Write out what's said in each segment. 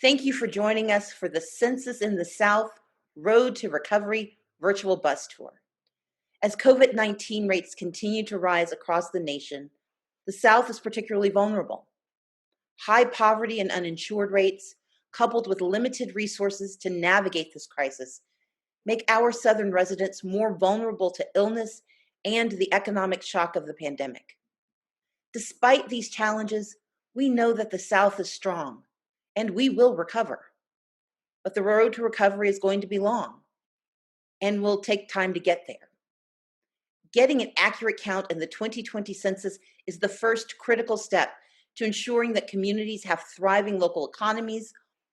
Thank you for joining us for the Census in the South Road to Recovery virtual bus tour. As COVID-19 rates continue to rise across the nation, the South is particularly vulnerable. High poverty and uninsured rates, coupled with limited resources to navigate this crisis, make our Southern residents more vulnerable to illness and the economic shock of the pandemic. Despite these challenges, we know that the South is strong, and we will recover. But the road to recovery is going to be long, and will take time to get there. Getting an accurate count in the 2020 census is the first critical step to ensuring that communities have thriving local economies,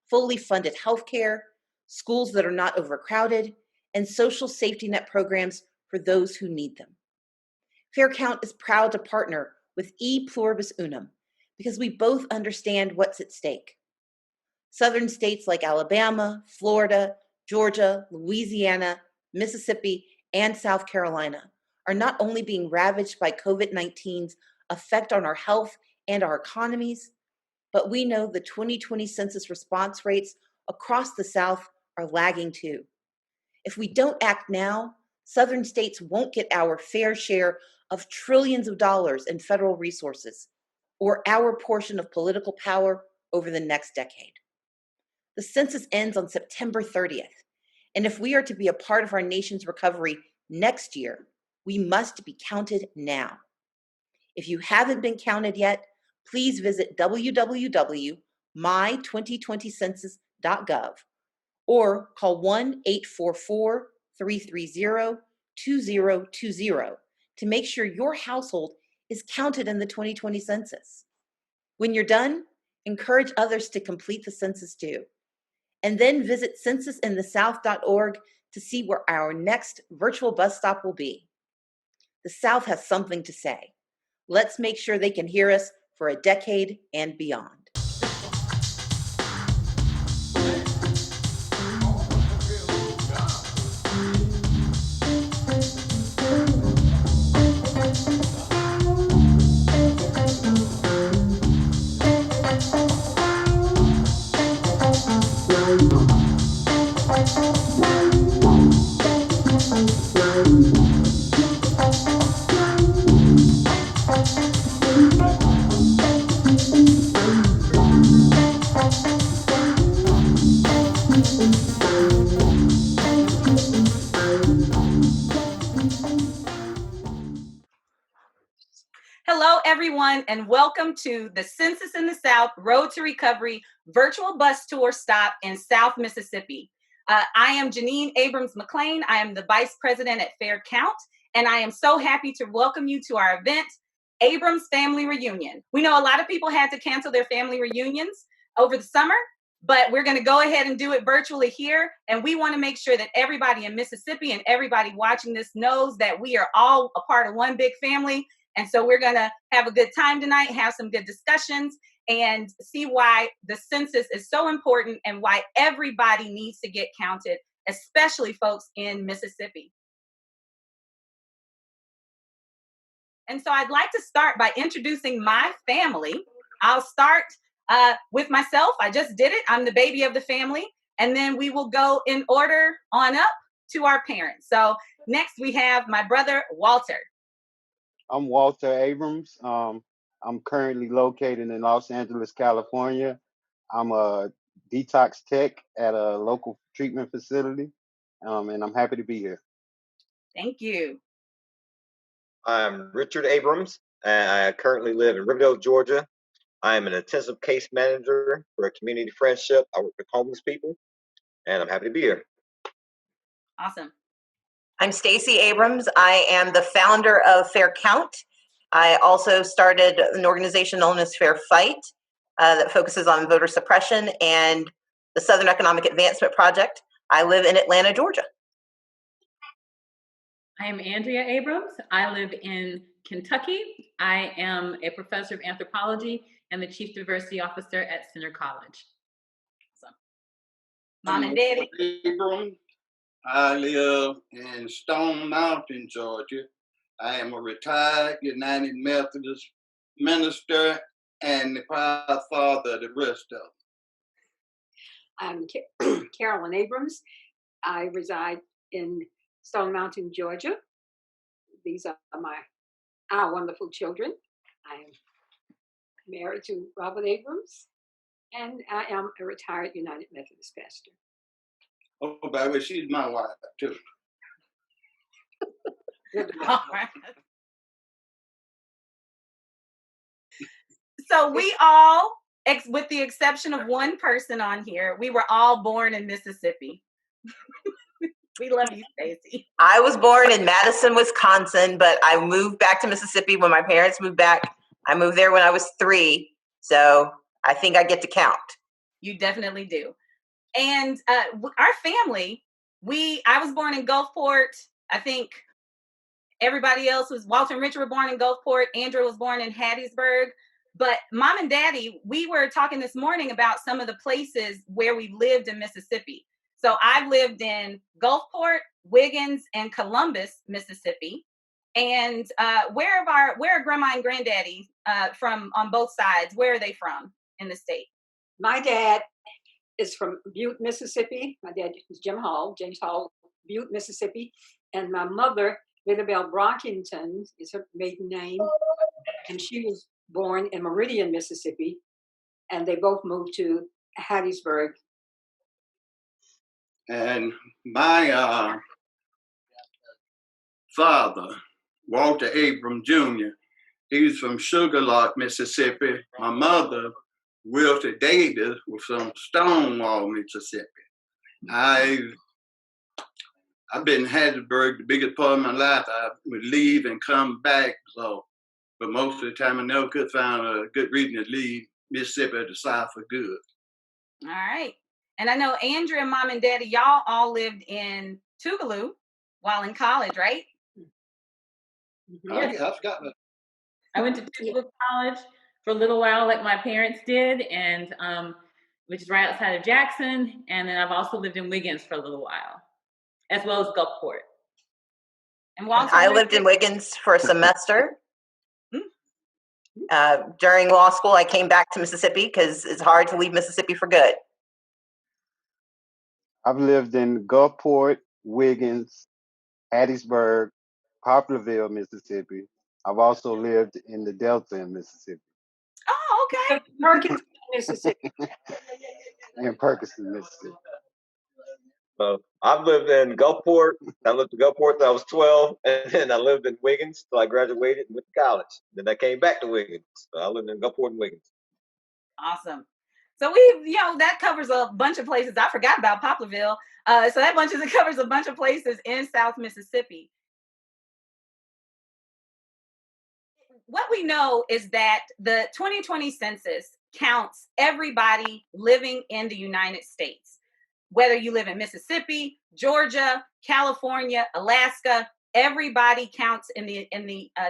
fully funded healthcare, schools that are not overcrowded, and social safety net programs for those who need them. Fair Count is proud to partner with E Pluribus Unum because we both understand what's at stake. Southern states like Alabama, Florida, Georgia, Louisiana, Mississippi, and South Carolina are not only being ravaged by COVID-19's effect on our health and our economies, but we know the 2020 census response rates across the South are lagging too. If we don't act now, Southern states won't get our fair share of trillions of dollars in federal resources or our portion of political power over the next decade. The census ends on September 30th, and if we are to be a part of our nation's recovery next year, we must be counted now. If you haven't been counted yet, please visit www.my2020census.gov or call 1-844-330-2020 to make sure your household is counted in the 2020 census. When you're done, encourage others to complete the census too. And then visit censusinthesouth.org to see where our next virtual bus stop will be. The South has something to say. Let's make sure they can hear us for a decade and beyond. Hello, everyone, and welcome to the Census in the South Road to Recovery virtual bus tour stop in South Mississippi. I am Janine Abrams McLean. I am the Vice President at Fair Count, and I am so happy to welcome you to our event, Abrams Family Reunion. We know a lot of people had to cancel their family reunions over the summer, but we're going to go ahead and do it virtually here, and we want to make sure that everybody in Mississippi and everybody watching this knows that we are all a part of one big family. And so we're going to have a good time tonight, have some good discussions, and see why the census is so important and why everybody needs to get counted, especially folks in Mississippi. And so I'd like to start by introducing my family. I'll start with myself. I just did it. I'm the baby of the family. And then we will go in order on up to our parents. So next we have my brother, Walter. I'm Walter Abrams. I'm currently located in Los Angeles, California. I'm a detox tech at a local treatment facility, and I'm happy to be here. Thank you. I'm Richard Abrams, and I currently live in Riverdale, Georgia. I am an intensive case manager for a community friendship. I work with homeless people, and I'm happy to be here. Awesome. I'm Stacey Abrams. I am the founder of Fair Count. I also started an organization known as Fair Fight that focuses on voter suppression and the Southern Economic Advancement Project. I live in Atlanta, Georgia. I am Andrea Abrams. I live in Kentucky. I am a professor of anthropology and the chief diversity officer at Center College. So, Mom and Daddy. Abrams. I live in Stone Mountain, Georgia. I am a retired United Methodist minister and the proud father of the rest of them. I'm Carolyn Abrams. I reside in Stone Mountain, Georgia. These are our wonderful children. I am married to Robert Abrams, and I am a retired United Methodist pastor. Oh, by the way, she's my wife, too. All right. So we all, with the exception of one person on here, we were all born in Mississippi. We love you, Stacey. I was born in Madison, Wisconsin, but I moved back to Mississippi when my parents moved back. I moved there when I was 3, so I think I get to count. You definitely do. And our family, I was born in Gulfport. I think everybody else Walter and Richard were born in Gulfport. Andrew was born in Hattiesburg. But Mom and Daddy, we were talking this morning about some of the places where we lived in Mississippi. So I've lived in Gulfport, Wiggins, and Columbus, Mississippi. And where are Grandma and Granddaddy from on both sides? Where are they from in the state? My dad is from Butte, Mississippi. My dad is James Hall, Butte, Mississippi. And my mother, Littlebell Brockington, is her maiden name. And she was born in Meridian, Mississippi. And they both moved to Hattiesburg. And my father, Walter Abrams Jr., he's from Sugar Lock, Mississippi. My mother, Wilton Davis, was from Stonewall, Mississippi. I've been in Hattiesburg the biggest part of my life. I would leave and come back, so but most of the time I never could find a good reason to leave Mississippi or the South for good. All right. And I know Andrew and Mom and Daddy, y'all all lived in Tougaloo while in college, right? I forgot that. I went to Tougaloo College for a little while, like my parents did, and which is right outside of Jackson. And then I've also lived in Wiggins for a little while, as well as Gulfport. And Walter, I lived in Wiggins for a semester. During law school, I came back to Mississippi because it's hard to leave Mississippi for good. I've lived in Gulfport, Wiggins, Hattiesburg, Poplarville, Mississippi. I've also lived in the Delta in Mississippi. Oh, okay. Perkins, Mississippi. And Perkins, Mississippi. So I've lived in Gulfport. I lived in Gulfport till I was 12, and then I lived in Wiggins till I graduated and went to college. Then I came back to Wiggins. So I lived in Gulfport and Wiggins. Awesome. So that covers a bunch of places. I forgot about Poplarville. So that covers a bunch of places in South Mississippi. What we know is that the 2020 census counts everybody living in the United States. Whether you live in Mississippi, Georgia, California, Alaska, everybody counts in the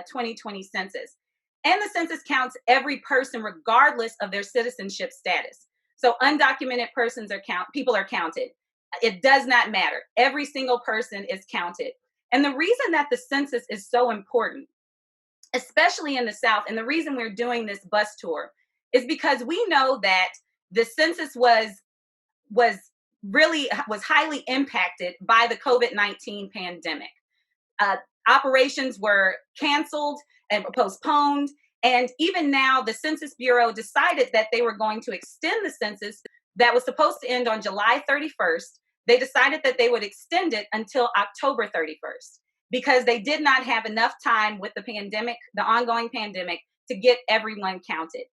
2020 census. And the census counts every person regardless of their citizenship status. So undocumented people are counted. It does not matter. Every single person is counted. And the reason that the census is so important, especially in the South, and the reason we're doing this bus tour is because we know that the census was highly impacted by the COVID-19 pandemic. Operations were canceled and postponed. And even now, the Census Bureau decided that they were going to extend the census that was supposed to end on July 31st. They decided that they would extend it until October 31st because they did not have enough time with the pandemic, the ongoing pandemic, to get everyone counted.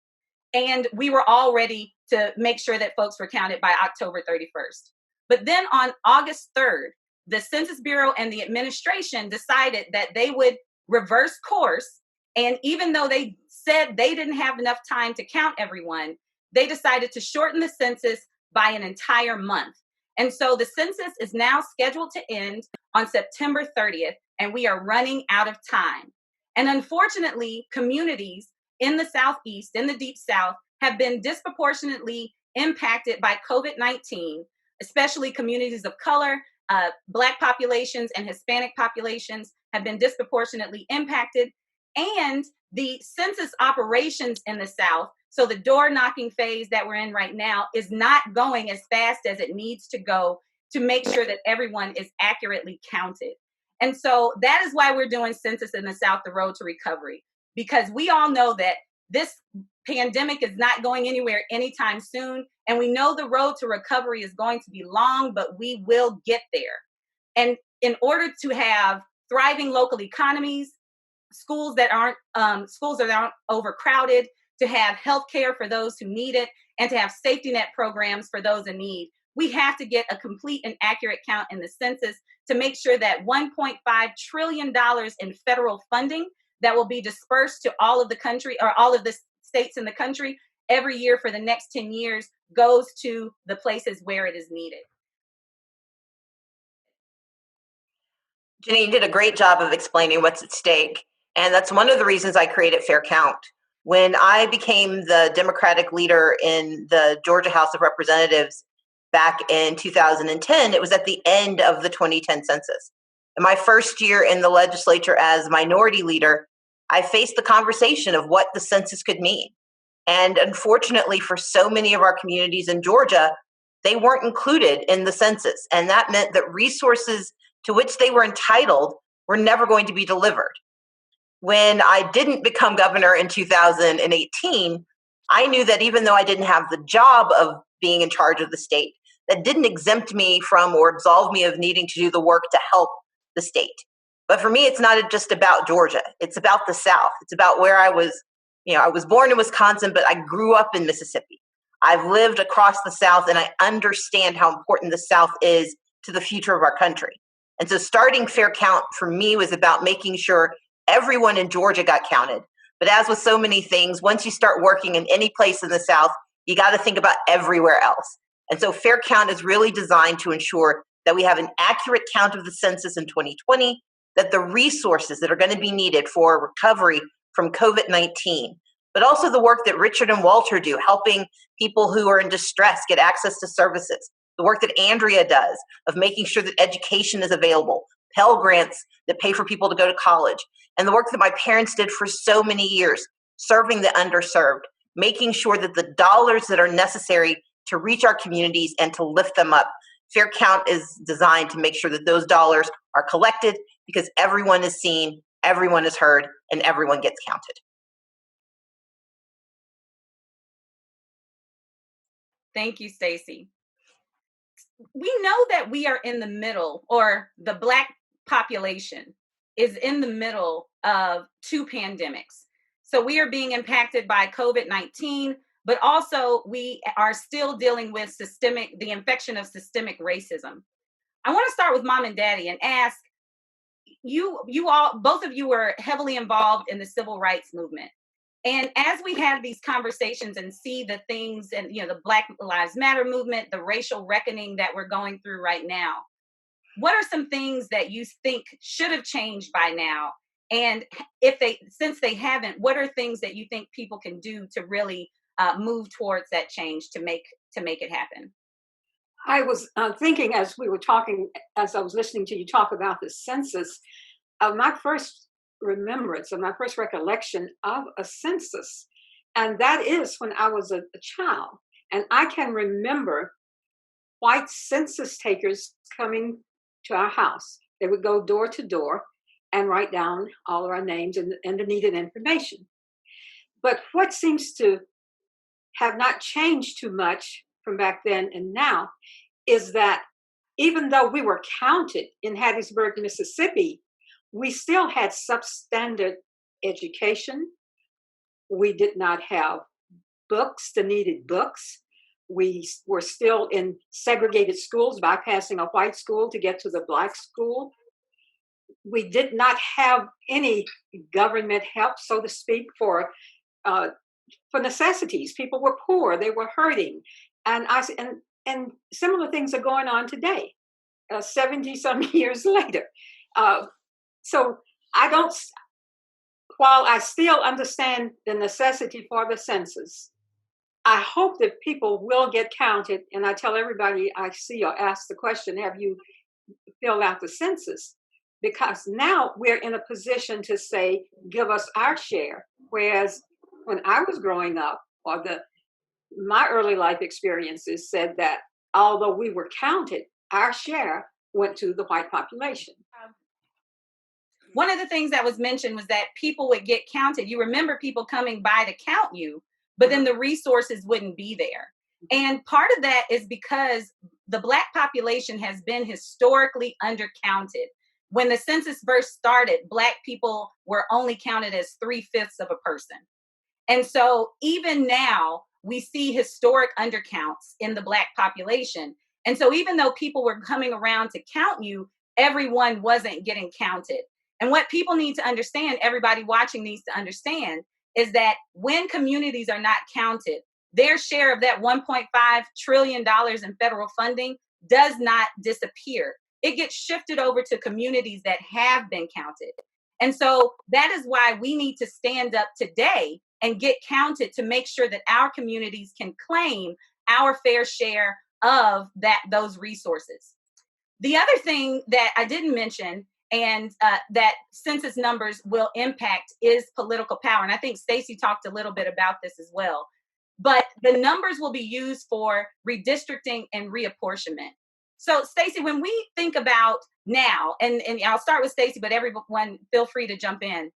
And we were all ready to make sure that folks were counted by October 31st. But then on August 3rd, the Census Bureau and the administration decided that they would reverse course. And even though they said they didn't have enough time to count everyone, they decided to shorten the census by an entire month. And so the census is now scheduled to end on September 30th, and we are running out of time. And unfortunately, communities in the Southeast, in the Deep South, have been disproportionately impacted by COVID-19, especially communities of color, Black populations and Hispanic populations have been disproportionately impacted. And the census operations in the South So the door knocking phase that we're in right now is not going as fast as it needs to go to make sure that everyone is accurately counted. And so that is why we're doing Census in the South, the Road to Recovery, because we all know that this pandemic is not going anywhere anytime soon. And we know the road to recovery is going to be long, but we will get there. And in order to have thriving local economies, schools that aren't overcrowded, to have healthcare for those who need it, and to have safety net programs for those in need, we have to get a complete and accurate count in the census to make sure that $1.5 trillion in federal funding that will be dispersed to all of the country, or all of the states in the country every year for the next 10 years goes to the places where it is needed. Janine did a great job of explaining what's at stake. And that's one of the reasons I created Fair Count. When I became the Democratic leader in the Georgia House of Representatives back in 2010, it was at the end of the 2010 census. In my first year in the legislature as minority leader, I faced the conversation of what the census could mean. And unfortunately, for so many of our communities in Georgia, they weren't included in the census. And that meant that resources to which they were entitled were never going to be delivered. When I didn't become governor in 2018, I knew that even though I didn't have the job of being in charge of the state, that didn't exempt me from or absolve me of needing to do the work to help the state. But for me, it's not just about Georgia. It's about the South. It's about where I was. I was born in Wisconsin, but I grew up in Mississippi. I've lived across the South, and I understand how important the South is to the future of our country. And so starting Fair Count for me was about making sure everyone in Georgia got counted. But as with so many things, once you start working in any place in the South, you got to think about everywhere else. And so Fair Count is really designed to ensure that we have an accurate count of the census in 2020, that the resources that are going to be needed for recovery from COVID-19, but also the work that Richard and Walter do, helping people who are in distress get access to services, the work that Andrea does of making sure that education is available, Pell Grants that pay for people to go to college, and the work that my parents did for so many years, serving the underserved, making sure that the dollars that are necessary to reach our communities and to lift them up. Fair Count is designed to make sure that those dollars are collected because everyone is seen, everyone is heard, and everyone gets counted. Thank you, Stacey. We know that we are in the middle, or the Black population is in the middle of two pandemics. So we are being impacted by COVID-19, but also we are still dealing with the infection of systemic racism. I want to start with Mom and Daddy and ask, you all, both of you were heavily involved in the civil rights movement. And as we have these conversations and see the things and, the Black Lives Matter movement, the racial reckoning that we're going through right now, what are some things that you think should have changed by now? And since they haven't, what are things that you think people can do to really move towards that change to make it happen? I was thinking as we were talking, as I was listening to you talk about the census, my first remembrance of my first recollection of a census, and that is when I was a child. And I can remember white census takers coming to our house. They would go door to door and write down all of our names and the needed information. But what seems to have not changed too much from back then and now is that even though we were counted in Hattiesburg, Mississippi, we still had substandard education. We did not have books, the needed books. We were still in segregated schools, bypassing a white school to get to the Black school. We did not have any government help, so to speak, for necessities. People were poor, they were hurting. And similar things are going on today, 70 some years later. So while I still understand the necessity for the census, I hope that people will get counted. And I tell everybody I see or ask the question, have you filled out the census? Because now we're in a position to say, give us our share. Whereas when I was growing up, or my early life experiences said that although we were counted, our share went to the white population. One of the things that was mentioned was that people would get counted. You remember people coming by to count you, but then the resources wouldn't be there. And part of that is because the Black population has been historically undercounted. When the census first started, Black people were only counted as 3/5 of a person. And so even now, we see historic undercounts in the Black population. And so even though people were coming around to count you, everyone wasn't getting counted. And what people need to understand, everybody watching needs to understand, is that when communities are not counted, their share of that $1.5 trillion in federal funding does not disappear. It gets shifted over to communities that have been counted. And so that is why we need to stand up today and get counted to make sure that our communities can claim our fair share of those resources. The other thing that I didn't mention and that census numbers will impact is political power. And I think Stacey talked a little bit about this as well. But the numbers will be used for redistricting and reapportionment. So Stacey, when we think about now, and I'll start with Stacey, but everyone feel free to jump in.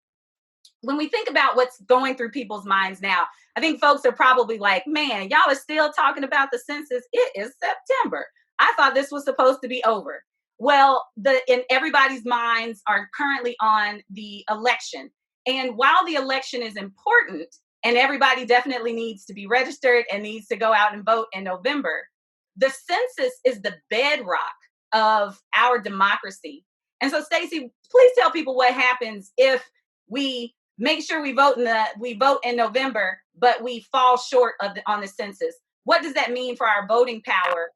When we think about what's going through people's minds now, I think folks are probably like, man, y'all are still talking about the census. It is September. I thought this was supposed to be over. Well, in everybody's minds are currently on the election. And while the election is important, and everybody definitely needs to be registered and needs to go out and vote in November, the census is the bedrock of our democracy. And so, Stacey, please tell people what happens if we make sure we vote in November, but we fall short on the census. What does that mean for our voting power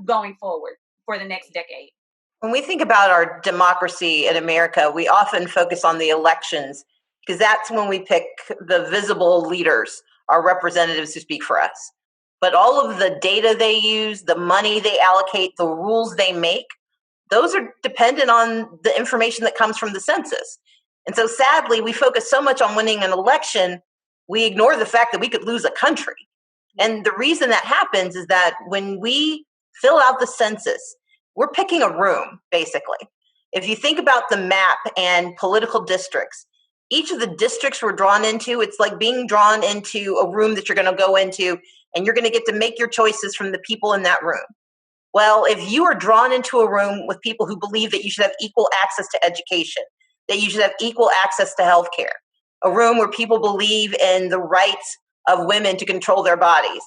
going forward for the next decade? When we think about our democracy in America, we often focus on the elections because that's when we pick the visible leaders, our representatives who speak for us. But all of the data they use, the money they allocate, the rules they make, those are dependent on the information that comes from the census. And so sadly, we focus so much on winning an election, we ignore the fact that we could lose a country. And the reason that happens is that when we fill out the census, we're picking a room, basically. If you think about the map and political districts, each of the districts we're drawn into, it's like being drawn into a room that you're going to go into, and you're going to get to make your choices from the people in that room. Well, if you are drawn into a room with people who believe that you should have equal access to education, that you should have equal access to healthcare, a room where people believe in the rights of women to control their bodies,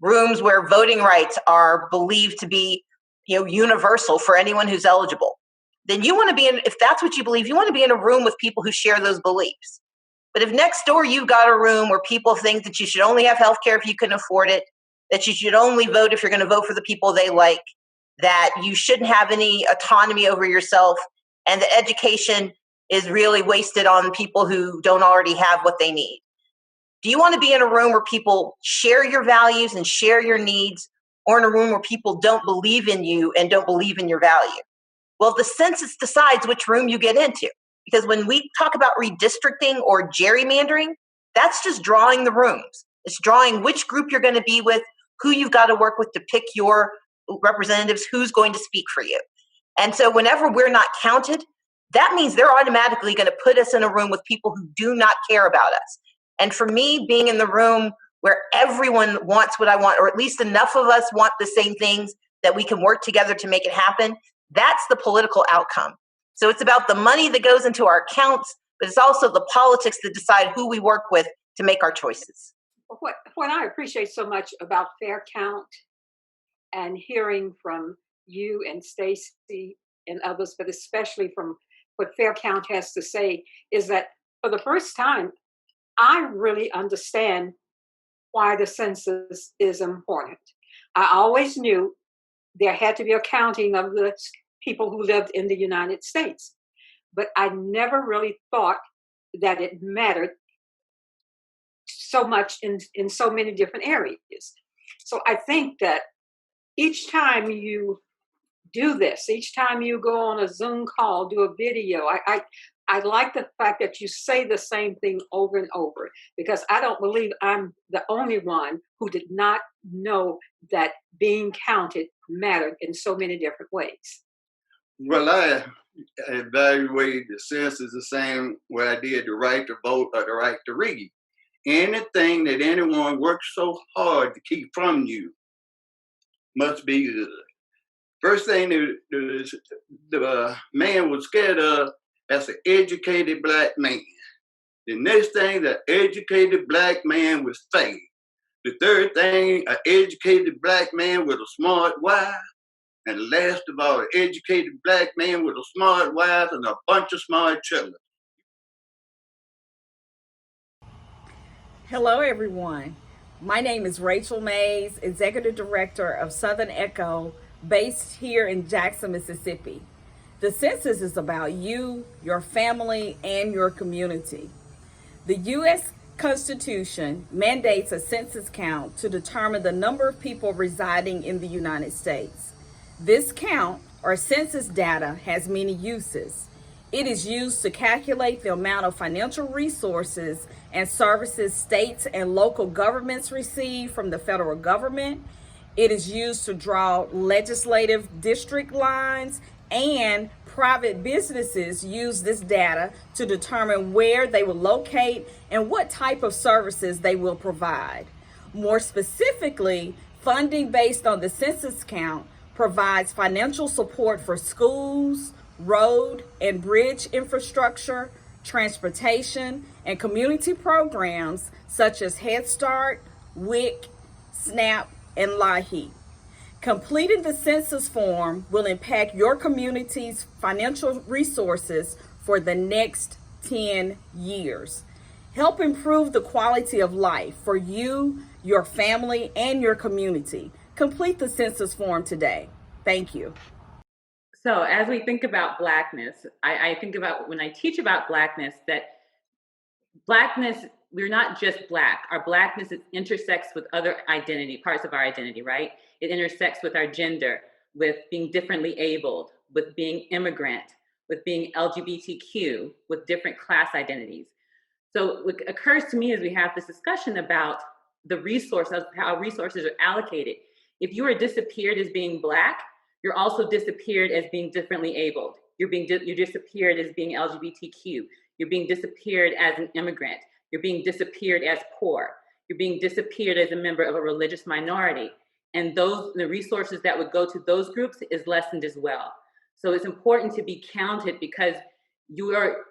rooms where voting rights are believed to be universal for anyone who's eligible, then you want to be in, if that's what you believe, you want to be in a room with people who share those beliefs. But if next door you've got a room where people think that you should only have health care if you can afford it, that you should only vote if you're going to vote for the people they like, that you shouldn't have any autonomy over yourself, and that education is really wasted on people who don't already have what they need. Do you want to be in a room where people share your values and share your needs, or in a room where people don't believe in you and don't believe in your value? Well, the census decides which room you get into. Because when we talk about redistricting or gerrymandering, that's just drawing the rooms. It's drawing which group you're going to be with, who you've got to work with to pick your representatives, who's going to speak for you. And so whenever we're not counted, that means they're automatically going to put us in a room with people who do not care about us. And for me, being in the room where everyone wants what I want, or at least enough of us want the same things that we can work together to make it happen, that's the political outcome. So it's about the money that goes into our accounts, but it's also the politics that decide who we work with to make our choices. What I appreciate so much about Fair Count and hearing from you and Stacey and others, but especially from what Fair Count has to say, is that for the first time, I really understand why the census is important. I always knew there had to be a counting of the people who lived in the United States, but I never really thought that it mattered so much in so many different areas. So I think that each time you do this, each time you go on a Zoom call, do a video, I like the fact that you say the same thing over and over, because I don't believe I'm the only one who did not know that being counted mattered in so many different ways. Well, I evaluated the census the same way I did the right to vote or the right to read. Anything that anyone works so hard to keep from you must be good. First thing the man was scared of, that's an educated black man. The next thing, the educated black man was fake. The third thing, an educated black man with a smart wife. And last of all, an educated black man with a smart wife and a bunch of smart children. Hello, everyone. My name is Rachel Mays, Executive Director of Southern Echo, based here in Jackson, Mississippi. The census is about you, your family, and your community. The U.S. Constitution mandates a census count to determine the number of people residing in the United States. This count, or census data, has many uses. It is used to calculate the amount of financial resources and services states and local governments receive from the federal government. It is used to draw legislative district lines, and private businesses use this data to determine where they will locate and what type of services they will provide. More specifically, funding based on the census count provides financial support for schools, road and bridge infrastructure, transportation, and community programs such as Head Start, WIC, SNAP, and LIHEAP. Completing the census form will impact your community's financial resources for the next 10 years. Help improve the quality of life for you, your family, and your community. Complete the census form today. Thank you. So as we think about Blackness, I think about, when I teach about Blackness, that Blackness, we're not just Black. Our Blackness intersects with other identity, parts of our identity, right? It intersects with our gender, with being differently abled, with being immigrant, with being LGBTQ, with different class identities. So what occurs to me as we have this discussion about the resources, how resources are allocated. If you are disappeared as being Black, you're also disappeared as being differently abled. You're disappeared as being LGBTQ. You're being disappeared as an immigrant. You're being disappeared as poor. You're being disappeared as a member of a religious minority. And the resources that would go to those groups is lessened as well. So it's important to be counted, because your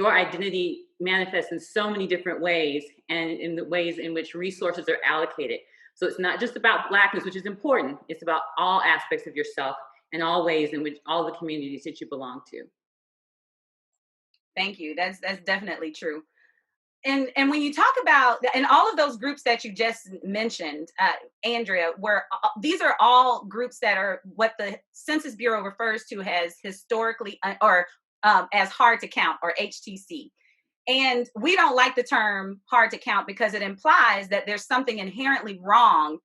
identity manifests in so many different ways, and in the ways in which resources are allocated. So it's not just about Blackness, which is important. It's about all aspects of yourself and all ways in which all the communities that you belong to. Thank you. That's definitely true. And when you talk about, and all of those groups that you just mentioned, Andrea, these are all groups that are what the Census Bureau refers to as historically or as hard to count, or HTC. And we don't like the term hard to count because it implies that there's something inherently wrong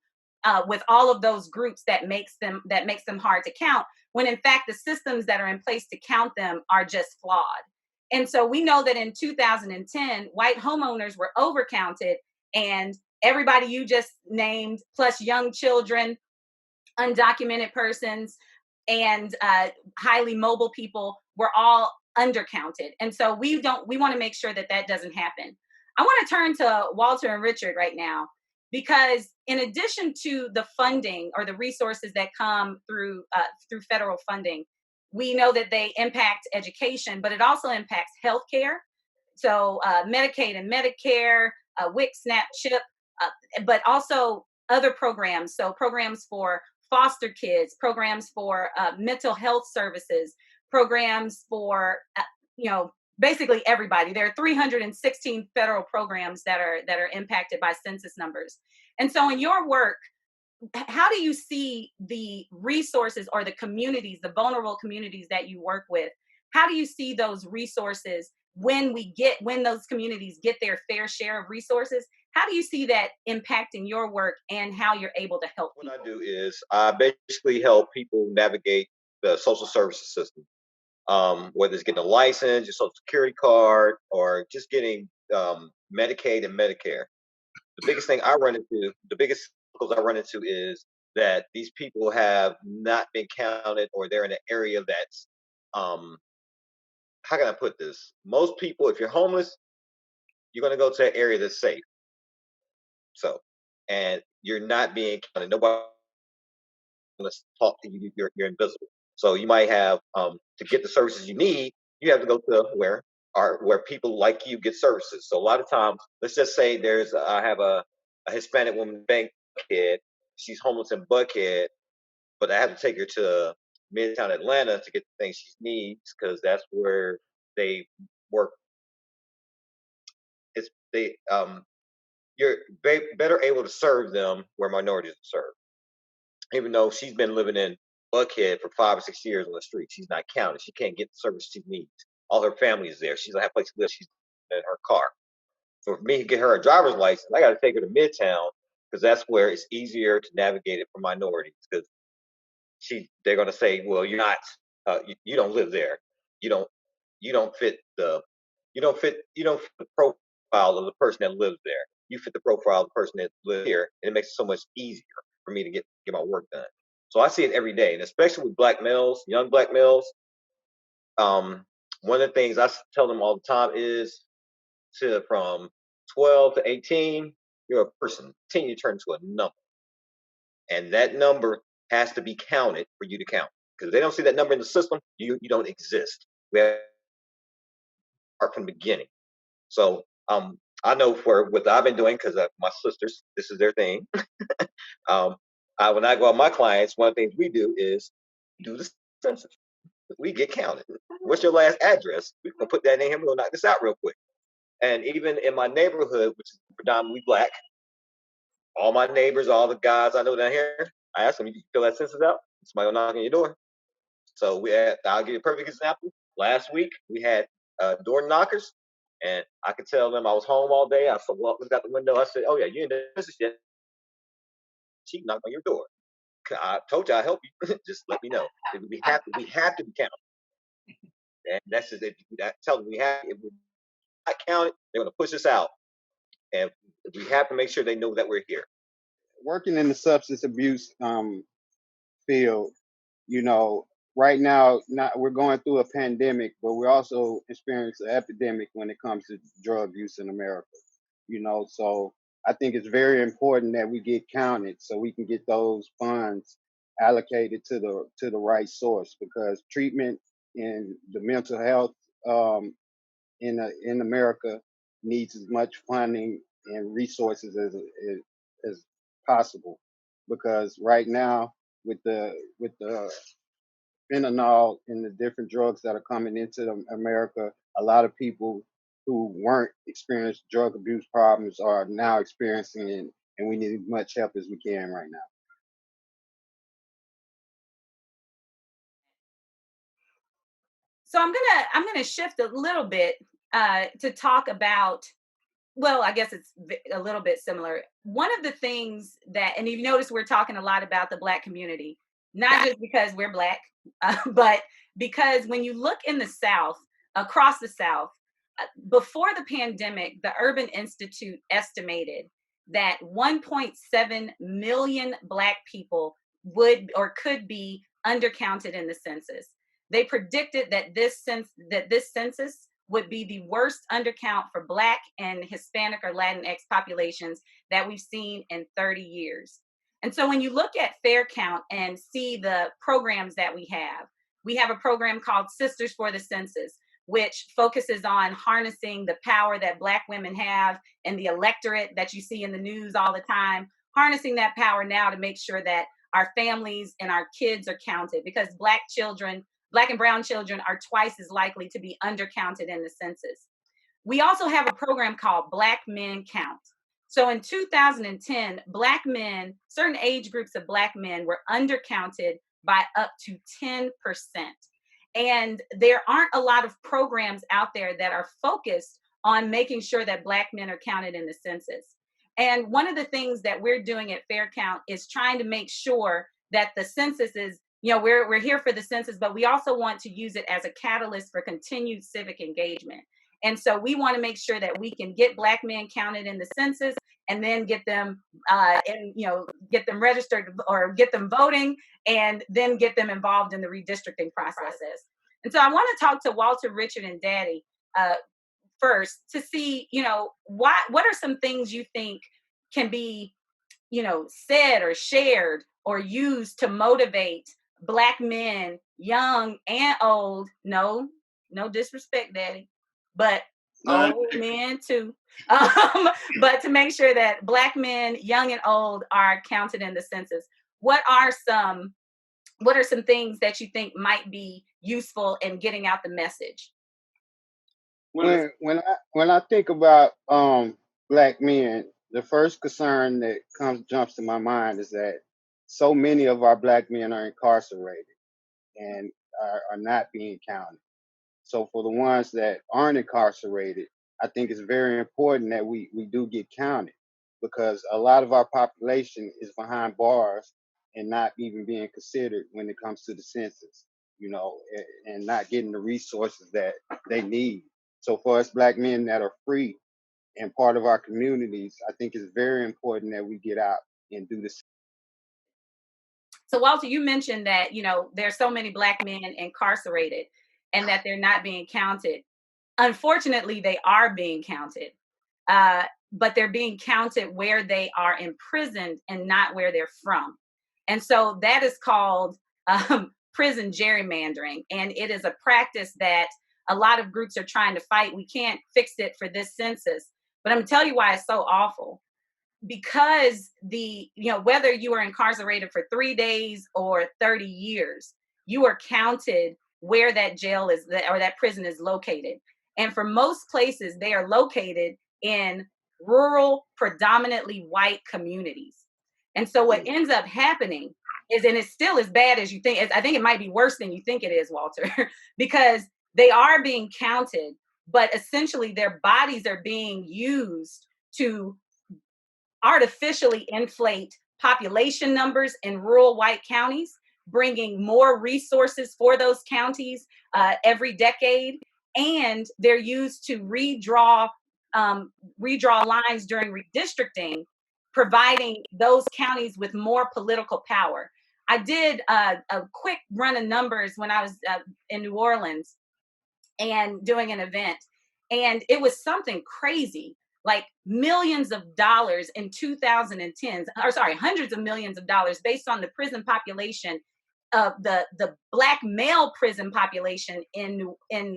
with all of those groups that makes them hard to count, when in fact the systems that are in place to count them are just flawed. And so we know that in 2010, white homeowners were overcounted, and everybody you just named, plus young children, undocumented persons, and highly mobile people, were all undercounted. And so we want to make sure that doesn't happen. I want to turn to Walter and Richard right now, because in addition to the funding or the resources that come through federal funding, we know that they impact education, but it also impacts healthcare. So Medicaid and Medicare, WIC, SNAP, CHIP, but also other programs. So programs for foster kids, programs for mental health services, programs for basically everybody. There are 316 federal programs that are impacted by census numbers. And so in your work, how do you see the resources or the communities, the vulnerable communities that you work with? How do you see those resources when those communities get their fair share of resources? How do you see that impacting your work and how you're able to help people? What I do is I basically help people navigate the social services system. whether it's getting a license, your social security card, or just getting Medicaid and Medicare. The biggest thing I run into, the biggest struggles I run into is that these people have not been counted, or they're in an area that's, how can I put this? Most people, if you're homeless, you're going to go to an area that's safe. So, and you're not being counted. Nobody going to talk to you. You're invisible. So you might have, to get the services you need, you have to go to where people like you get services. So a lot of times, let's just say I have a Hispanic woman bank kid. She's homeless in Buckhead, but I have to take her to Midtown Atlanta to get the things she needs, because that's where they work. It's they You're better able to serve them where minorities are served. Even though she's been living in Buckhead for 5 or 6 years on the street, she's not counted. She can't get the service she needs. All her family is there. She doesn't have a place to live. She's in her car. So for me to get her a driver's license, I got to take her to Midtown, because that's where it's easier to navigate it for minorities. Because they're going to say, well, you're not, you don't live there. You don't, you don't fit the, you don't fit the profile of the person that lives there. You fit the profile of the person that lives here, and it makes it so much easier for me to get my work done. So I see it every day, and especially with black males, young black males. One of the things I tell them all the time is, from 12 to 18, you're a person. Continue to turn into a number, and that number has to be counted for you to count. Because if they don't see that number in the system, you don't exist. We have to start from the beginning. So I know for what I've been doing, because my sisters, this is their thing. When I go out with my clients, one of the things we do is do the census. We get counted. What's your last address? We're gonna put that in here. We're gonna knock this out real quick. And even in my neighborhood, which is predominantly black, all my neighbors, all the guys I know down here, I ask them, "You fill that census out?" Somebody will knock on your door. So I'll give you a perfect example. Last week we had door knockers, and I could tell them I was home all day. I looked out the window. I said, "Oh yeah, you in the census yet?" She knocked on your door. I told you I'd help you. Just let me know. We have to be counted. And that's just, if that tell them if we're not counted, they're gonna push us out. And we have to make sure they know that we're here. Working in the substance abuse field, you know, right now, we're going through a pandemic, but we're also experiencing an epidemic when it comes to drug use in America. You know, so I think it's very important that we get counted so we can get those funds allocated to the right source, because treatment in the mental health in America needs as much funding and resources as possible. Because right now, with the fentanyl and the different drugs that are coming into America, a lot of people who weren't experiencing drug abuse problems are now experiencing it, and we need as much help as we can right now. So I'm gonna shift a little bit to talk about. Well, I guess it's a little bit similar. One of the things that, and you've noticed, we're talking a lot about the Black community, not just because we're Black, but because when you look in the South, across the South, before the pandemic, the Urban Institute estimated that 1.7 million Black people would or could be undercounted in the census. They predicted that this census would be the worst undercount for Black and Hispanic or Latinx populations that we've seen in 30 years. And so when you look at Fair Count and see the programs that we have a program called Sisters for the Census, which focuses on harnessing the power that Black women have and the electorate that you see in the news all the time, harnessing that power now to make sure that our families and our kids are counted, because Black and brown children are twice as likely to be undercounted in the census. We also have a program called Black Men Count. So in 2010, Black men, certain age groups of Black men were undercounted by up to 10%. And there aren't a lot of programs out there that are focused on making sure that Black men are counted in the census. And one of the things that we're doing at Fair Count is trying to make sure that the census is we're here for the census, but we also want to use it as a catalyst for continued civic engagement. And so we want to make sure that we can get Black men counted in the census, and then get them get them registered or get them voting, and then get them involved in the redistricting processes. And so I want to talk to Walter, Richard, and Daddy first to see, what are some things you think can be, said or shared or used to motivate Black men, young and old. No disrespect, Daddy, but old men too. But to make sure that Black men, young and old, are counted in the census. What are some things that you think might be useful in getting out the message? When I think about Black men, the first concern that jumps to my mind is that so many of our Black men are incarcerated and are not being counted. So for the ones that aren't incarcerated, I think it's very important that we do get counted, because a lot of our population is behind bars and not even being considered when it comes to the census, and not getting the resources that they need. So for us Black men that are free and part of our communities, I think it's very important that we get out and do this. So Walter, you mentioned that, there's so many Black men incarcerated and that they're not being counted. Unfortunately, they are being counted, but they're being counted where they are imprisoned and not where they're from. And so that is called prison gerrymandering. And it is a practice that a lot of groups are trying to fight. We can't fix it for this census, but I'm gonna tell you why it's so awful. Because whether you are incarcerated for 3 days or 30 years, you are counted where that jail is or that prison is located. And for most places, they are located in rural, predominantly white communities. And so what ends up happening is, and it's still as bad as you think, I think it might be worse than you think it is, Walter, because they are being counted, but essentially their bodies are being used to artificially inflate population numbers in rural white counties, bringing more resources for those counties every decade. And they're used to redraw lines during redistricting, providing those counties with more political power. I did a quick run of numbers when I was in New Orleans and doing an event, and it was something crazy, like millions of dollars in 2010, hundreds of millions of dollars based on the prison population of the Black male prison population in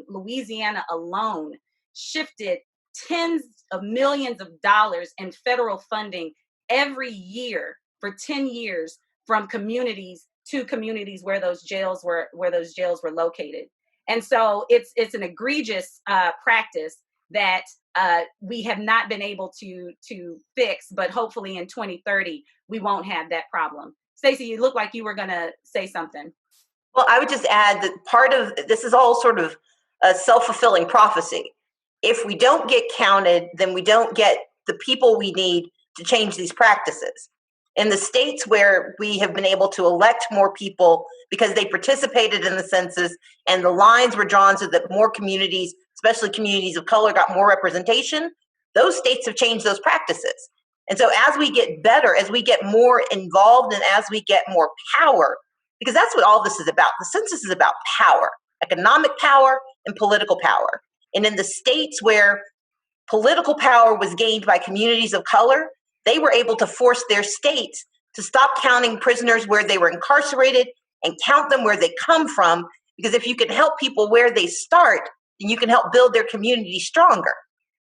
Louisiana alone shifted tens of millions of dollars in federal funding every year for 10 years from communities to communities where those jails were located. And so it's an egregious practice that we have not been able to fix, but hopefully in 2030 we won't have that problem. Stacey, you look like you were going to say something. Well, I would just add that part of this is all sort of a self-fulfilling prophecy. If we don't get counted, then we don't get the people we need to change these practices. In the states where we have been able to elect more people because they participated in the census and the lines were drawn so that more communities, especially communities of color, got more representation, those states have changed those practices. And so as we get better, as we get more involved, and as we get more power, because that's what all this is about. The census is about power, economic power and political power. And in the states where political power was gained by communities of color, they were able to force their states to stop counting prisoners where they were incarcerated and count them where they come from. Because if you can help people where they start, then you can help build their community stronger.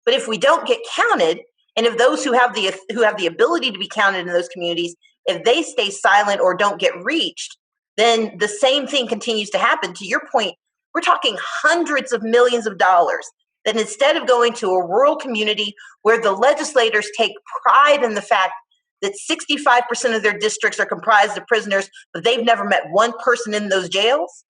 But if we don't get counted, and if those who have the ability to be counted in those communities, if they stay silent or don't get reached, then the same thing continues to happen. To your point, we're talking hundreds of millions of dollars that instead of going to a rural community where the legislators take pride in the fact that 65% of their districts are comprised of prisoners, but they've never met one person in those jails,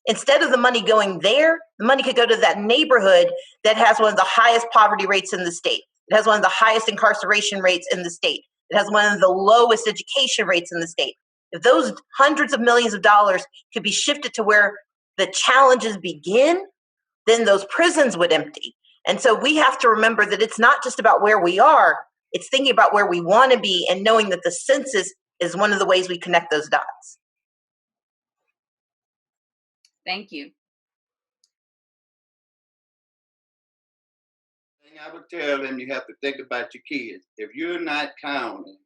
instead of the money going there, the money could go to that neighborhood that has one of the highest poverty rates in the state. It has one of the highest incarceration rates in the state. It has one of the lowest education rates in the state. If those hundreds of millions of dollars could be shifted to where the challenges begin, then those prisons would empty. And so we have to remember that it's not just about where we are, it's thinking about where we want to be and knowing that the census is one of the ways we connect those dots. Thank you. I would tell them you have to think about your kids. If you're not counting,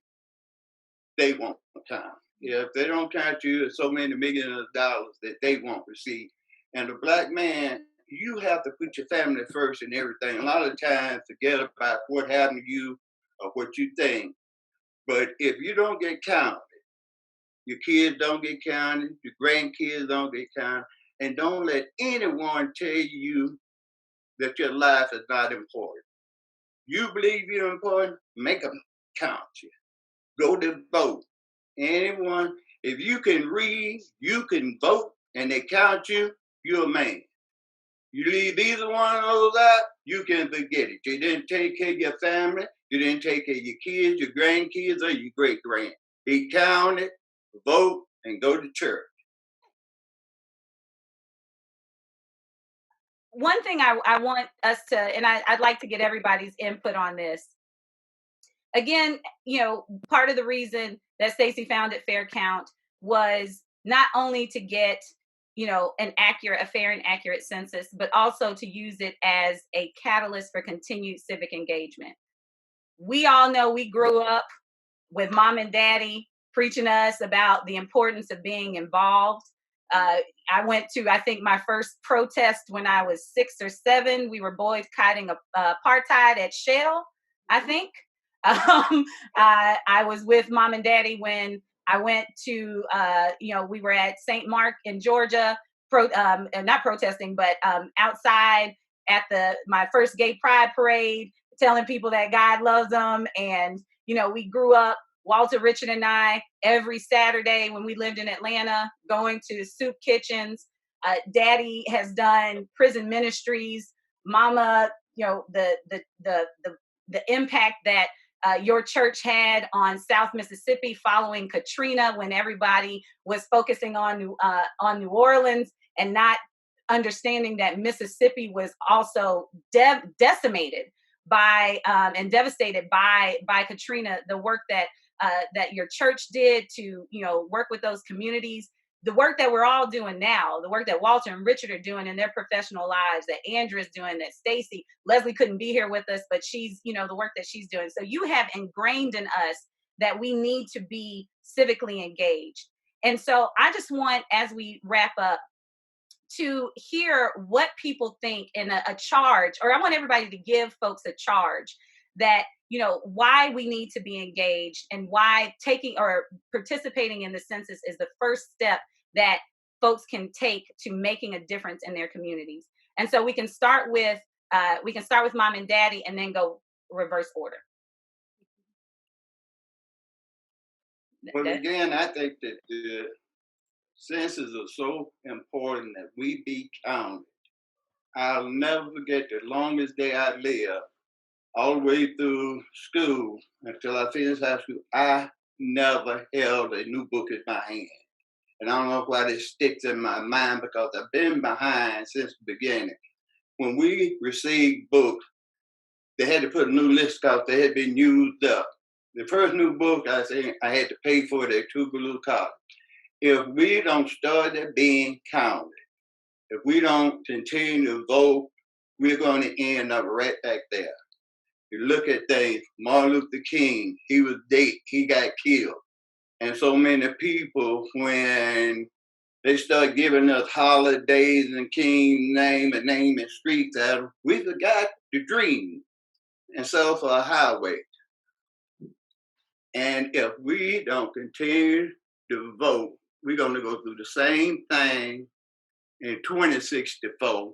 they won't count. If they don't count you, there's so many millions of dollars that they won't receive. And the Black man, you have to put your family first in everything. A lot of times, forget about what happened to you or what you think. But if you don't get counted, your kids don't get counted, your grandkids don't get counted, and don't let anyone tell you that your life is not important. You believe you're important, make them count you. Go to vote. Anyone, if you can read, you can vote, and they count you, you're a man. You leave either one of those out, you can forget it. You didn't take care of your family, you didn't take care of your kids, your grandkids, or your great-grand. Be counted, vote, and go to church. One thing I want us to, and I'd like to get everybody's input on this. Again, part of the reason that Stacey founded Fair Count was not only to get, a fair and accurate census, but also to use it as a catalyst for continued civic engagement. We all know we grew up with mom and daddy preaching us about the importance of being involved. I went to, I think, my first protest when I was 6 or 7. We were boycotting apartheid at Shell, I think. I was with mom and daddy when I went to, we were at St. Mark in Georgia, not protesting, but outside at my first gay pride parade, telling people that God loves them. And, we grew up, Walter, Richard, and I, every Saturday when we lived in Atlanta, going to soup kitchens. Daddy has done prison ministries. Mama, the impact that your church had on South Mississippi following Katrina, when everybody was focusing on New Orleans and not understanding that Mississippi was also decimated by and devastated by Katrina. The work that your church did to work with those communities, the work that we're all doing now, the work that Walter and Richard are doing in their professional lives, that Andra's doing, that Stacey, Leslie couldn't be here with us, but she's, the work that she's doing. So you have ingrained in us that we need to be civically engaged. And so I just want, as we wrap up, to hear what people think in a charge, or I want everybody to give folks a charge that, why we need to be engaged and why taking or participating in the census is the first step that folks can take to making a difference in their communities. And so we can start with mom and daddy and then go reverse order. Well, again, I think that the census is so important that we be counted. I'll never forget the longest day I lived, all the way through school until I finished high school. I never held a new book in my hand. And I don't know why this sticks in my mind, because I've been behind since the beginning. When we received books, they had to put a new list because they had been used up. The first new book I had to pay for it at Tougaloo College. If we don't start being counted, if we don't continue to vote, we're going to end up right back there. You look at things, Martin Luther King, he was dead, he got killed. And so many people, when they start giving us holidays and King's name and naming streets out of them, we forgot the dream and settle for a highway. And if we don't continue to vote, we're going to go through the same thing in 2064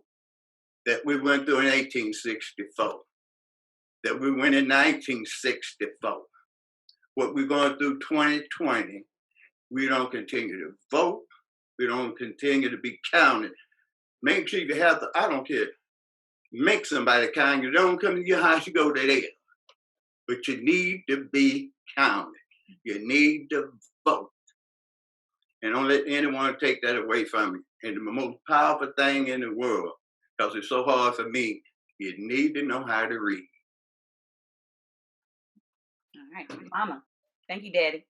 that we went through in 1864, that we went in 1964. What we're going through 2020, we don't continue to vote, we don't continue to be counted. Make sure you have to, I don't care, make somebody count you. Don't come to your house, you go to there. But you need to be counted. You need to vote. And don't let anyone take that away from me. And the most powerful thing in the world, because it's so hard for me, you need to know how to read. All right, Mama. Thank you, Daddy.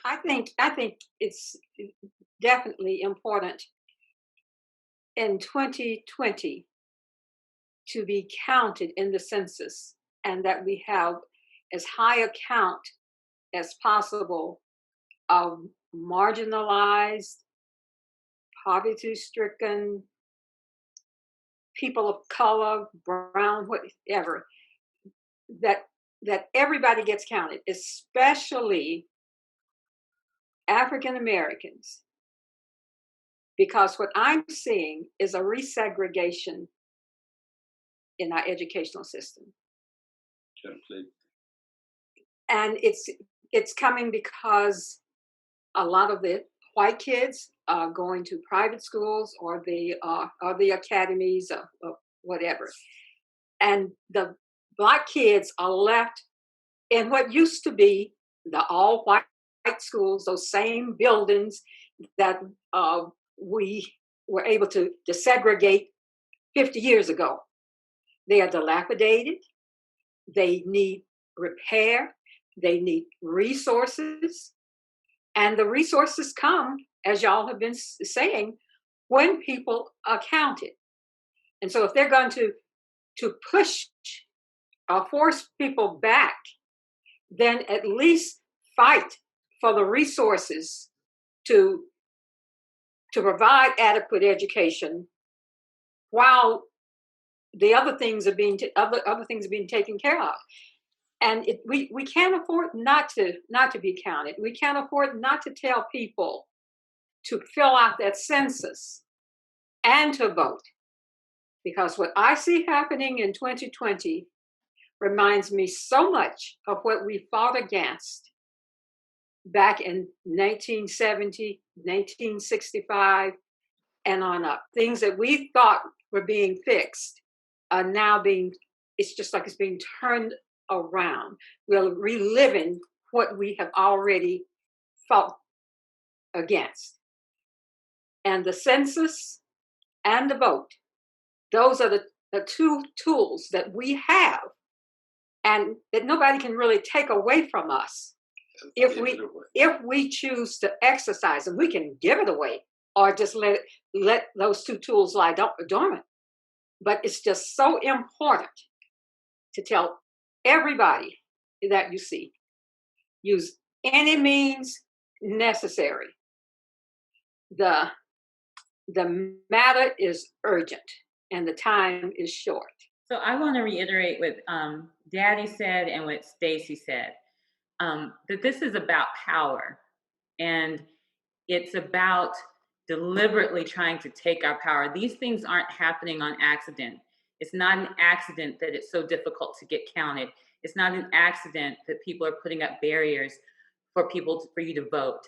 I think it's definitely important in 2020 to be counted in the census, and that we have as high a count as possible of marginalized, poverty-stricken, people of color, brown, whatever, that everybody gets counted, especially African Americans, because what I'm seeing is a resegregation in our educational system. And it's coming because a lot of the white kids are going to private schools or the academies or whatever. And the Black kids are left in what used to be the all white schools, those same buildings that we were able to desegregate 50 years ago. They are dilapidated. They need repair. They need resources. And the resources come, as y'all have been saying, when people are counted. And so if they're going to push or force people back, then at least fight for the resources to provide adequate education while the other things are being taken care of. And we can't afford not to be counted. We can't afford not to tell people to fill out that census and to vote. Because what I see happening in 2020 reminds me so much of what we fought against back in 1970, 1965, and on up. Things that we thought were being fixed are now it's just like it's being turned around. We're reliving what we have already fought against. And the census and the vote, those are the two tools that we have and that nobody can really take away from us. If we choose to exercise them, we can give it away or just let those two tools lie dormant. But it's just so important to tell everybody that you see, use any means necessary. The matter is urgent and the time is short. So I want to reiterate what Daddy said and what Stacey said, that this is about power, and it's about deliberately trying to take our power. These things aren't happening on accident. It's not an accident that it's so difficult to get counted. It's not an accident that people are putting up barriers for you to vote.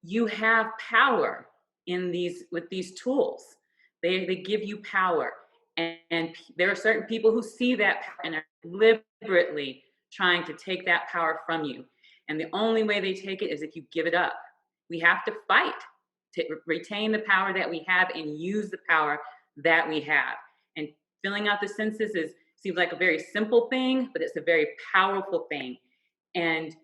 You have power with these tools. They give you power. And there are certain people who see that power and are deliberately trying to take that power from you. And the only way they take it is if you give it up. We have to fight to retain the power that we have and use the power that we have. And filling out the census seems like a very simple thing, but it's a very powerful thing. And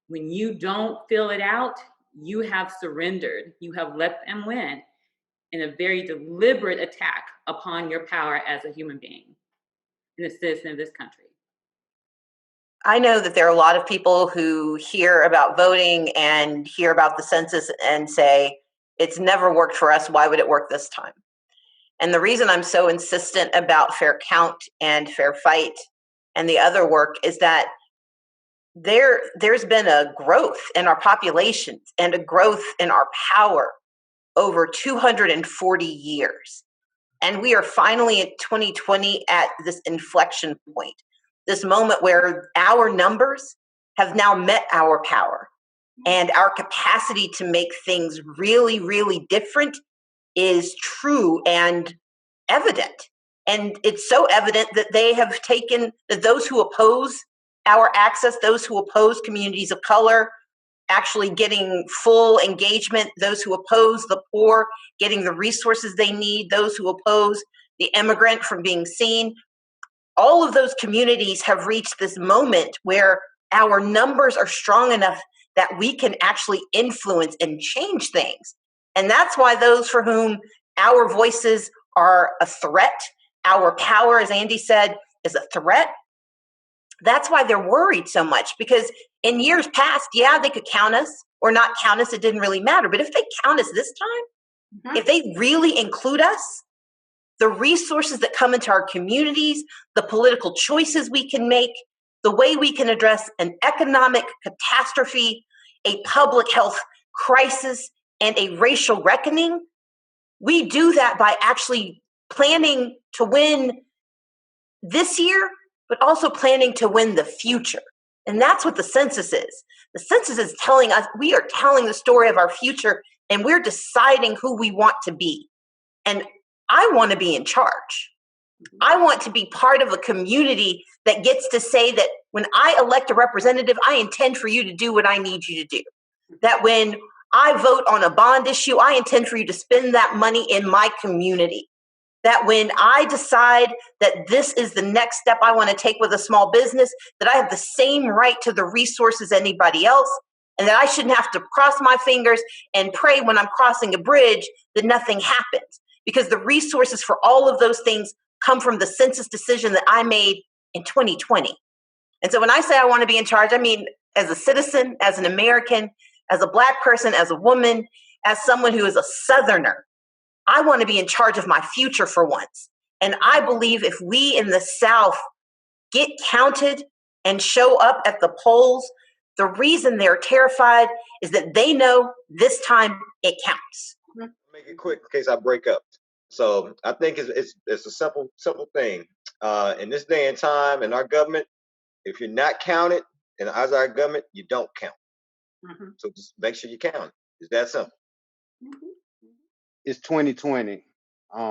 when you don't fill it out, you have surrendered. You have let them win in a very deliberate attack upon your power as a human being and a citizen of this country. I know that there are a lot of people who hear about voting and hear about the census and say, it's never worked for us. Why would it work this time? And the reason I'm so insistent about fair count and fair fight and the other work is that there's been a growth in our population and a growth in our power over 240 years. And we are finally in 2020 at this inflection point, this moment where our numbers have now met our power and our capacity to make things really, really different is true and evident. And it's so evident that they have taken, that those who oppose our access, those who oppose communities of color, actually getting full engagement, those who oppose the poor getting the resources they need, those who oppose the immigrant from being seen. All of those communities have reached this moment where our numbers are strong enough that we can actually influence and change things. And that's why those for whom our voices are a threat, our power, as Andy said, is a threat, that's why they're worried so much, because in years past, yeah, they could count us or not count us. It didn't really matter. But if they count us this time, if they really include us, the resources that come into our communities, the political choices we can make, the way we can address an economic catastrophe, a public health crisis, and a racial reckoning, we do that by actually planning to win this year, but also planning to win the future. And that's what the census is. The census is telling us, we are telling the story of our future, and we're deciding who we want to be. And I want to be in charge. I want to be part of a community that gets to say that when I elect a representative, I intend for you to do what I need you to do. That when I vote on a bond issue, I intend for you to spend that money in my community. That when I decide that this is the next step I want to take with a small business, that I have the same right to the resources as anybody else, and that I shouldn't have to cross my fingers and pray when I'm crossing a bridge that nothing happens. Because the resources for all of those things come from the census decision that I made in 2020. And so when I say I want to be in charge, I mean as a citizen, as an American, as a Black person, as a woman, as someone who is a Southerner. I want to be in charge of my future for once. And I believe if we in the South get counted and show up at the polls, the reason they're terrified is that they know this time it counts. Make it quick in case I break up. So I think it's a simple thing. In this day and time in our government, if you're not counted in the eyes of our government, you don't count. So just make sure you count. It's that simple. It's 2020.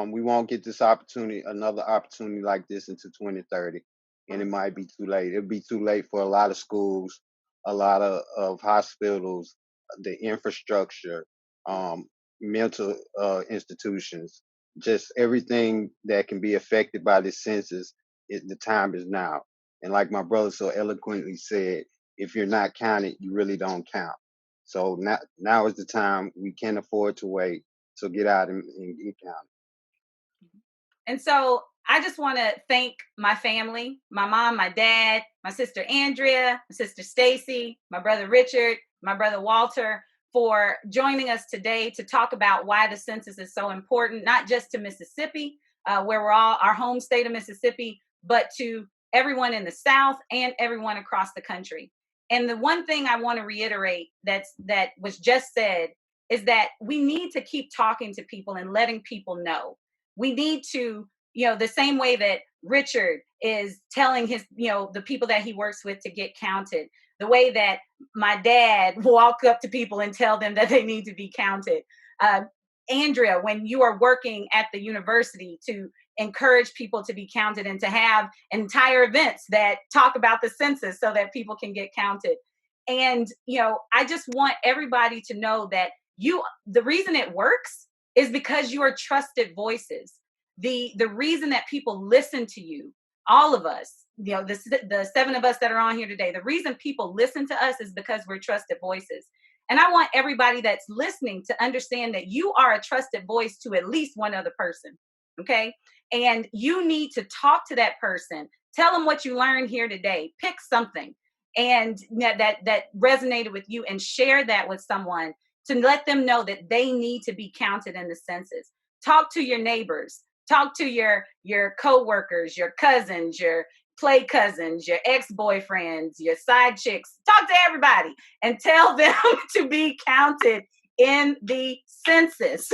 We won't get this opportunity, another opportunity like this until 2030. And it might be too late. It'll be too late for a lot of schools, a lot of hospitals, the infrastructure, mental institutions, just everything that can be affected by this census. The time is now. And like my brother so eloquently said, if you're not counted, you really don't count. So now is the time. We can't afford to wait. So get out and get counted. And so I just want to thank my family, my mom, my dad, my sister Andrea, my sister Stacey, my brother Richard, my brother Walter, for joining us today to talk about why the census is so important, not just to Mississippi, where we're all our home state of Mississippi, but to everyone in the South and everyone across the country. And the one thing I want to reiterate that was just said is that we need to keep talking to people and letting people know. We need to, the same way that Richard is telling his, the people that he works with to get counted, the way that my dad walk up to people and tell them that they need to be counted. Andrea, when you are working at the university to encourage people to be counted and to have entire events that talk about the census so that people can get counted. And, I just want everybody to know that the reason it works is because you are trusted voices. The reason that people listen to you, all of us, the 7 of us that are on here today, the reason people listen to us is because we're trusted voices. And I want everybody that's listening to understand that you are a trusted voice to at least one other person. Okay. And you need to talk to that person. Tell them what you learned here today. Pick something and that resonated with you and share that with someone to let them know that they need to be counted in the census. Talk to your neighbors. Talk to your coworkers, your cousins, your play cousins, your ex-boyfriends, your side chicks. Talk to everybody and tell them to be counted in the census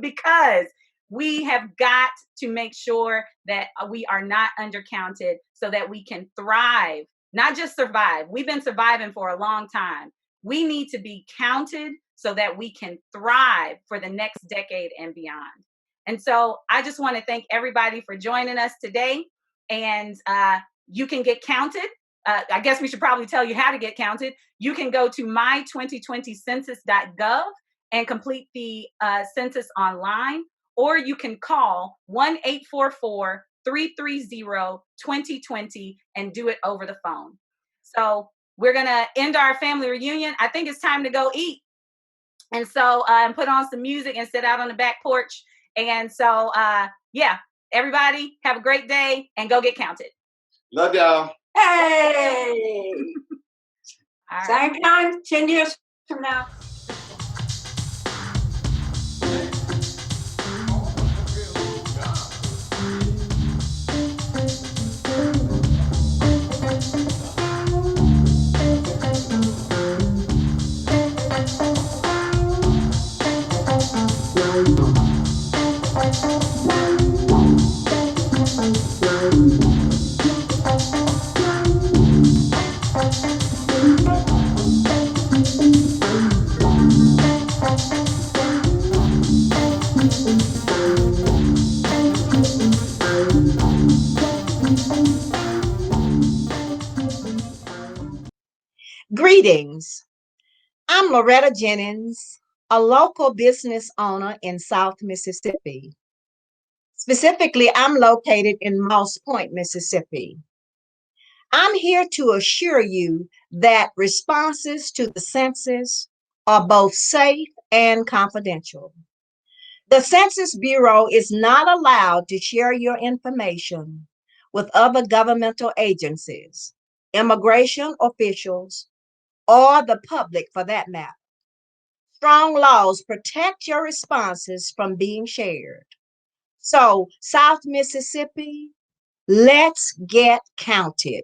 because we have got to make sure that we are not undercounted so that we can thrive, not just survive. We've been surviving for a long time. We need to be counted so that we can thrive for the next decade and beyond. And so I just want to thank everybody for joining us today. And you can get counted I guess we should probably tell you how to get counted. You can go to my2020census.gov and complete the census online, or you can call 1-844-330-2020 and do it over the phone. So we're going to end our family reunion. I think it's time to go eat. And so put on some music and sit out on the back porch. And so, yeah, everybody have a great day and go get counted. Love y'all. Hey! All right. Same time, 10 years from now. Greetings. I'm Loretta Jennings, a local business owner in South Mississippi. Specifically, I'm located in Moss Point, Mississippi. I'm here to assure you that responses to the census are both safe and confidential. The Census Bureau is not allowed to share your information with other governmental agencies, immigration officials, or the public for that matter. Strong laws protect your responses from being shared. So, South Mississippi, let's get counted.